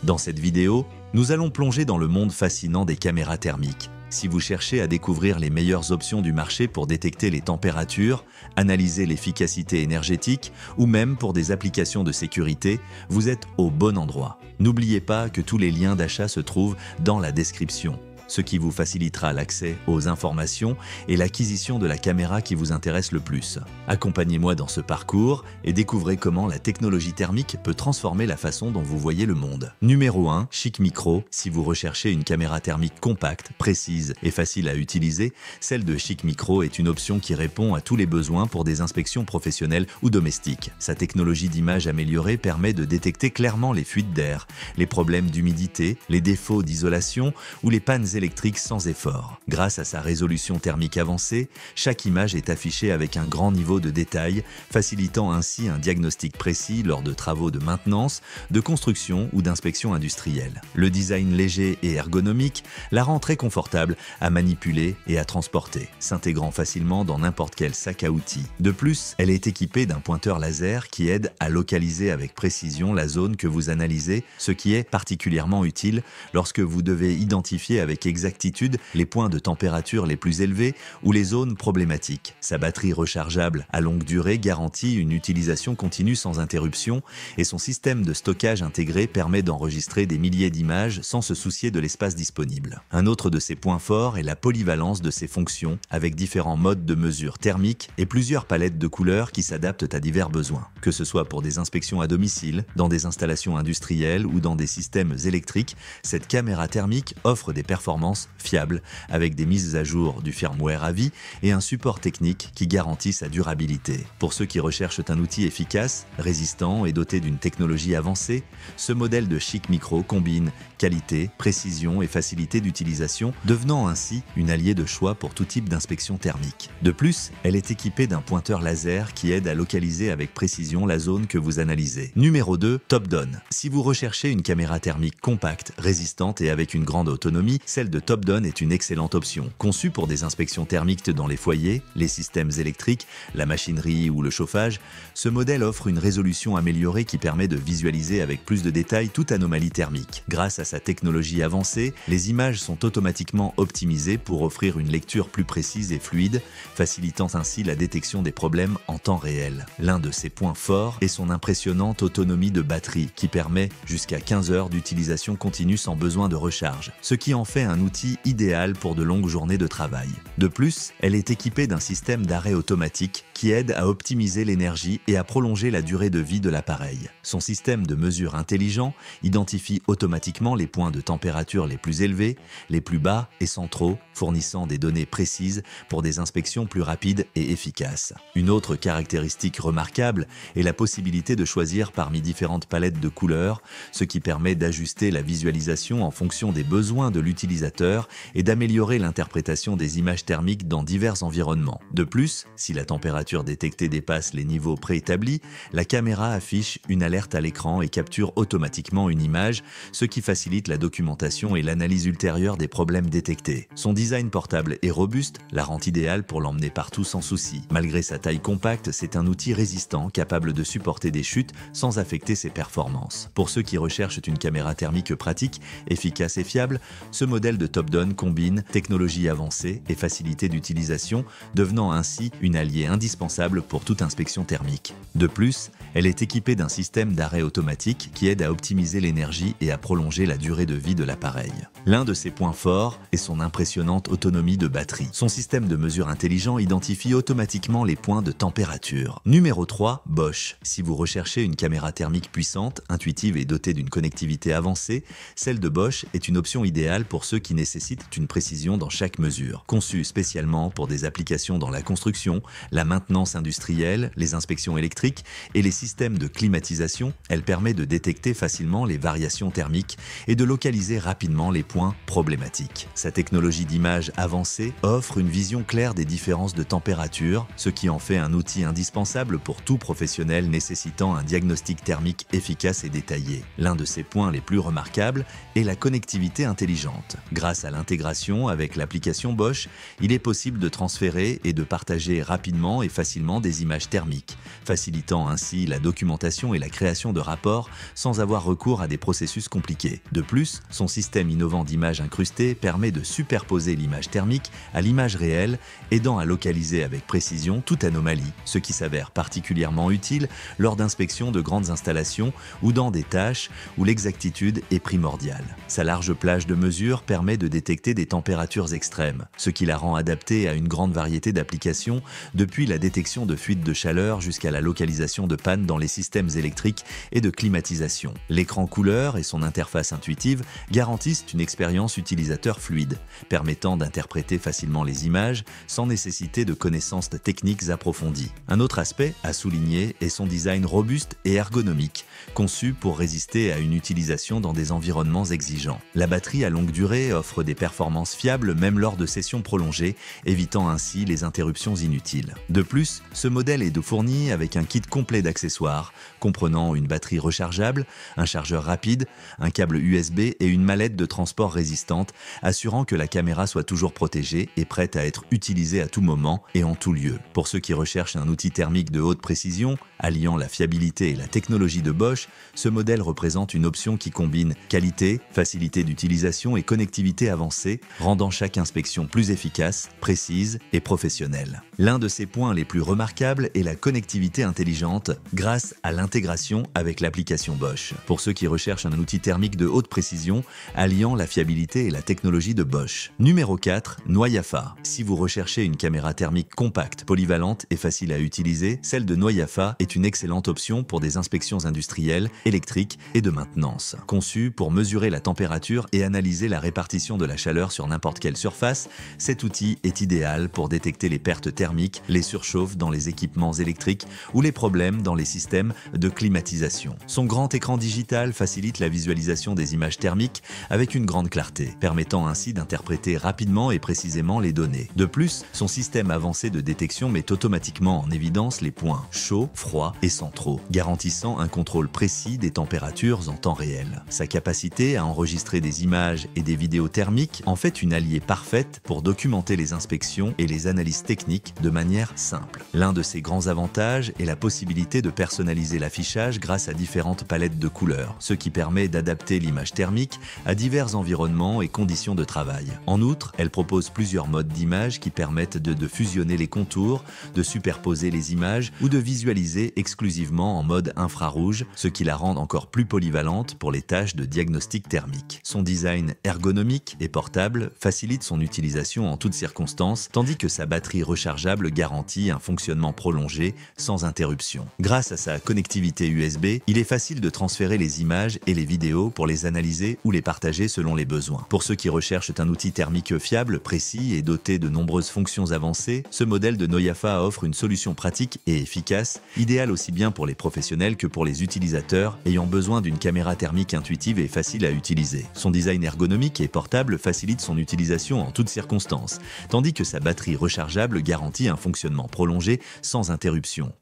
Dans cette vidéo, nous allons plonger dans le monde fascinant des caméras thermiques. Si vous cherchez à découvrir les meilleures options du marché pour détecter les températures, analyser l'efficacité énergétique ou même pour des applications de sécurité, vous êtes au bon endroit. N'oubliez pas que tous les liens d'achat se trouvent dans la description, ce qui vous facilitera l'accès aux informations et l'acquisition de la caméra qui vous intéresse le plus. Accompagnez-moi dans ce parcours et découvrez comment la technologie thermique peut transformer la façon dont vous voyez le monde. Numéro 1, Schick Micro. Si vous recherchez une caméra thermique compacte, précise et facile à utiliser, celle de Schick Micro est une option qui répond à tous les besoins pour des inspections professionnelles ou domestiques. Sa technologie d'image améliorée permet de détecter clairement les fuites d'air, les problèmes d'humidité, les défauts d'isolation ou les pannes électrique sans effort. Grâce à sa résolution thermique avancée, chaque image est affichée avec un grand niveau de détail, facilitant ainsi un diagnostic précis lors de travaux de maintenance, de construction ou d'inspection industrielle. Le design léger et ergonomique la rend très confortable à manipuler et à transporter, s'intégrant facilement dans n'importe quel sac à outils. De plus, elle est équipée d'un pointeur laser qui aide à localiser avec précision la zone que vous analysez, ce qui est particulièrement utile lorsque vous devez identifier avec exactitude les points de température les plus élevés ou les zones problématiques. Sa batterie rechargeable à longue durée garantit une utilisation continue sans interruption et son système de stockage intégré permet d'enregistrer des milliers d'images sans se soucier de l'espace disponible. Un autre de ses points forts est la polyvalence de ses fonctions avec différents modes de mesure thermique et plusieurs palettes de couleurs qui s'adaptent à divers besoins. Que ce soit pour des inspections à domicile, dans des installations industrielles ou dans des systèmes électriques, cette caméra thermique offre des performances fiables avec des mises à jour du firmware à vie et un support technique qui garantit sa durabilité. Pour ceux qui recherchent un outil efficace, résistant et doté d'une technologie avancée, ce modèle de Schick Micro combine qualité, précision et facilité d'utilisation, devenant ainsi une alliée de choix pour tout type d'inspection thermique. De plus, elle est équipée d'un pointeur laser qui aide à localiser avec précision la zone que vous analysez. Numéro 2, Topdon. Si vous recherchez une caméra thermique compacte, résistante et avec une grande autonomie, celle de Topdon est une excellente option. Conçue pour des inspections thermiques dans les foyers, les systèmes électriques, la machinerie ou le chauffage, ce modèle offre une résolution améliorée qui permet de visualiser avec plus de détails toute anomalie thermique. Grâce à sa technologie avancée, les images sont automatiquement optimisées pour offrir une lecture plus précise et fluide, facilitant ainsi la détection des problèmes en temps réel. L'un de ses points forts est son impressionnante autonomie de batterie qui permet jusqu'à 15 heures d'utilisation continue sans besoin de recharge, ce qui en fait un outil idéal pour de longues journées de travail. De plus, elle est équipée d'un système d'arrêt automatique qui aide à optimiser l'énergie et à prolonger la durée de vie de l'appareil. Son système de mesure intelligent identifie automatiquement les points de température les plus élevés, les plus bas et centraux, fournissant des données précises pour des inspections plus rapides et efficaces. Une autre caractéristique remarquable est la possibilité de choisir parmi différentes palettes de couleurs, ce qui permet d'ajuster la visualisation en fonction des besoins de l'utilisateur et d'améliorer l'interprétation des images thermiques dans divers environnements. De plus, si la température détectée dépasse les niveaux préétablis, la caméra affiche une alerte à l'écran et capture automatiquement une image, ce qui facilite la documentation et l'analyse ultérieure des problèmes détectés. Son design portable et robuste la rend idéale pour l'emmener partout sans souci. Malgré sa taille compacte, c'est un outil résistant capable de supporter des chutes sans affecter ses performances. Pour ceux qui recherchent une caméra thermique pratique, efficace et fiable, ce modèle de Topdon combine technologie avancée et facilité d'utilisation, devenant ainsi une alliée indispensable pour toute inspection thermique. De plus, elle est équipée d'un système d'arrêt automatique qui aide à optimiser l'énergie et à prolonger la durée de vie de l'appareil. L'un de ses points forts est son impressionnante autonomie de batterie. Son système de mesure intelligent identifie automatiquement les points de température. Numéro 3, Bosch. Si vous recherchez une caméra thermique puissante, intuitive et dotée d'une connectivité avancée, celle de Bosch est une option idéale pour ceux qui nécessitent une précision dans chaque mesure. Conçue spécialement pour des applications dans la construction, la maintenance industrielle, les inspections électriques et les systèmes de climatisation, elle permet de détecter facilement les variations thermiques et de localiser rapidement les points problématiques. Sa technologie d'image avancée offre une vision claire des différences de température, ce qui en fait un outil indispensable pour tout professionnel nécessitant un diagnostic thermique efficace et détaillé. L'un de ses points les plus remarquables est la connectivité intelligente. Grâce à l'intégration avec l'application Bosch, il est possible de transférer et de partager rapidement et facilement des images thermiques, facilitant ainsi la documentation et la création de rapports sans avoir recours à des processus compliqués. De plus, son système innovant d'images incrustées permet de superposer l'image thermique à l'image réelle, aidant à localiser avec précision toute anomalie, ce qui s'avère particulièrement utile lors d'inspections de grandes installations ou dans des tâches où l'exactitude est primordiale. Sa large plage de mesure permet de détecter des températures extrêmes, ce qui la rend adaptée à une grande variété d'applications, depuis la détection de fuites de chaleur jusqu'à la localisation de pannes dans les systèmes électriques et de climatisation. L'écran couleur et son interface intuitive garantissent une expérience utilisateur fluide, permettant d'interpréter facilement les images sans nécessiter de connaissances techniques approfondies. Un autre aspect à souligner est son design robuste et ergonomique, conçu pour résister à une utilisation dans des environnements exigeants. La batterie à longue durée offre des performances fiables même lors de sessions prolongées, évitant ainsi les interruptions inutiles. De plus, ce modèle est fourni avec un kit complet d'accessoires, comprenant une batterie rechargeable, un chargeur rapide, un câble USB et une mallette de transport résistante, assurant que la caméra soit toujours protégée et prête à être utilisée à tout moment et en tout lieu. Pour ceux qui recherchent un outil thermique de haute précision, alliant la fiabilité et la technologie de Bosch, ce modèle représente une option qui combine qualité, facilité d'utilisation et connectivité avancée, rendant chaque inspection plus efficace, précise et professionnelle. L'un de ses points les plus remarquables est la connectivité intelligente grâce à l'intégration avec l'application Bosch. Pour ceux qui recherchent un outil thermique de haute précision, alliant la fiabilité et la technologie de Bosch. Numéro 4, Noyafa. Si vous recherchez une caméra thermique compacte, polyvalente et facile à utiliser, celle de Noyafa est une excellente option pour des inspections industrielles, électriques et de maintenance. Conçue pour mesurer la température et analyser la répartition de la chaleur sur n'importe quelle surface, cet outil est idéal pour détecter les pertes thermiques, les surchauffes dans les équipements électriques ou les problèmes dans les systèmes de climatisation. Son grand écran digital facilite la visualisation des images thermiques avec une grande clarté, permettant ainsi d'interpréter rapidement et précisément les données. De plus, son système avancé de détection met automatiquement en évidence les points chauds, froids et centraux, garantissant un contrôle précis des températures en temps réel. Sa capacité à enregistrer des images et des vidéos thermiques en fait une alliée parfaite pour documenter les inspections et les analyses techniques de manière simple. L'un de ses grands avantages est la possibilité de personnaliser l'affichage grâce à différentes palettes de couleurs, ce qui permet d'adapter l'image thermique à divers environnements et conditions de travail. En outre, elle propose plusieurs modes d'image qui permettent de fusionner les contours, de superposer les images ou de visualiser exclusivement en mode infrarouge, ce qui la rend encore plus polyvalente pour les tâches de diagnostic thermique. Son design ergonomique et portable facilite son utilisation en toutes circonstances, tandis que sa batterie rechargeable garantit un fonctionnement prolongé sans interruption. Grâce à sa connectivité USB, il est facile de transférer les images et les vidéos pour les analyser ou les partager selon les besoins. Pour ceux qui recherchent un outil thermique fiable, précis et doté de nombreuses fonctions avancées, ce modèle de Noyafa offre une solution pratique et efficace, idéale aussi bien pour les professionnels que pour les utilisateurs ayant besoin d'une caméra thermique intuitive et facile à utiliser. Son design ergonomique et portable facilite son utilisation en toutes circonstances, tandis que sa batterie rechargeable garantit un fonctionnement prolongé sans interruption.